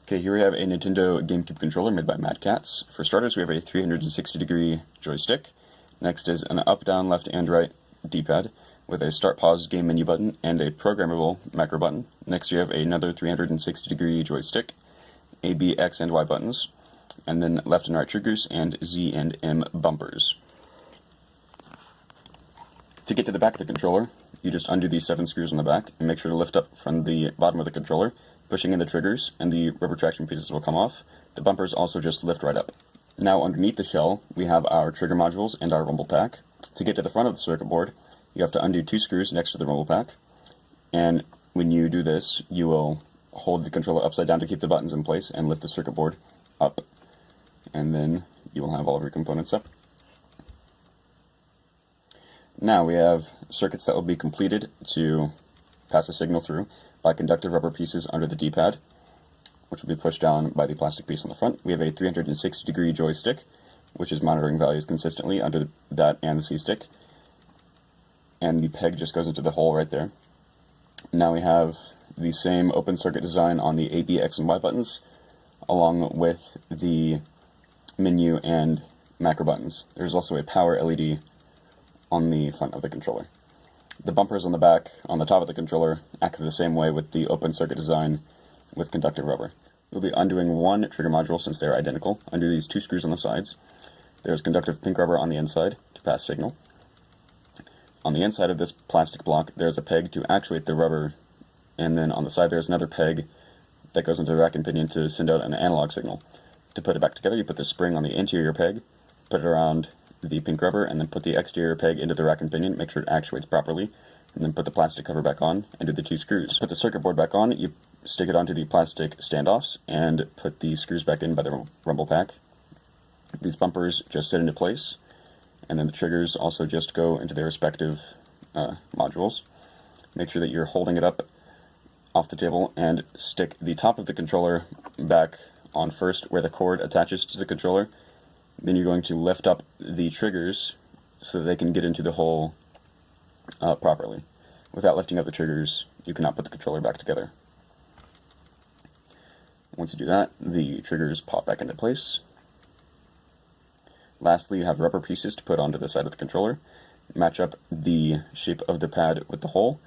Okay, here we have a Nintendo Gamecube controller made by Mad Cats. For starters, we have a 360-degree joystick. Next is an up, down, left, and right D-pad with a start, pause, game menu button, and a programmable macro button. Next, you have another 360-degree joystick, A, B, X, and Y buttons, and then left and right triggers, and Z and M bumpers. To get to the back of the controller, you just undo these 7 screws on the back, and make sure to lift up from the bottom of the controller, pushing in the triggers, and the rubber traction pieces will come off. The bumpers also just lift right up. Now underneath the shell, we have our trigger modules and our rumble pack. To get to the front of the circuit board, you have to undo 2 screws next to the rumble pack, and when you do this, you will hold the controller upside down to keep the buttons in place and lift the circuit board up, and then you will have all of your components up. Now we have circuits that will be completed to pass a signal through by conductive rubber pieces under the D-pad, which will be pushed down by the plastic piece on the front. We have a 360-degree joystick, which is monitoring values consistently under that and the C-stick, and the peg just goes into the hole right there. Now we have the same open circuit design on the A, B, X, and Y buttons, along with the menu and macro buttons. There's also a power LED on the front of the controller. The bumpers on the back, on the top of the controller, act the same way with the open circuit design with conductive rubber. We'll be undoing one trigger module since they're identical. Undo these 2 screws on the sides. There's conductive pink rubber on the inside to pass signal. On the inside of this plastic block, there's a peg to actuate the rubber, and then on the side there's another peg that goes into the rack and pinion to send out an analog signal. To put it back together, you put the spring on the interior peg, put it around the pink rubber, and then put the exterior peg into the rack and pinion, make sure it actuates properly, and then put the plastic cover back on and do the 2 screws. Put the circuit board back on, you stick it onto the plastic standoffs, and put the screws back in by the rumble pack. These bumpers just sit into place, and then the triggers also just go into their respective modules. Make sure that you're holding it up off the table, and stick the top of the controller back on first where the cord attaches to the controller. Then you're going to lift up the triggers so that they can get into the hole properly. Without lifting up the triggers, you cannot put the controller back together. Once you do that, the triggers pop back into place. Lastly, you have rubber pieces to put onto the side of the controller. Match up the shape of the pad with the hole.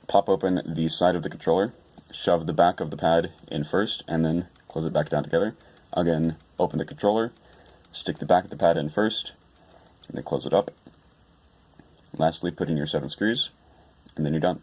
Pop open the side of the controller. Shove the back of the pad in first, and then close it back down together. Again, open the controller. Stick the back of the pad in first, and then close it up. Lastly, put in your 7 screws, and then you're done.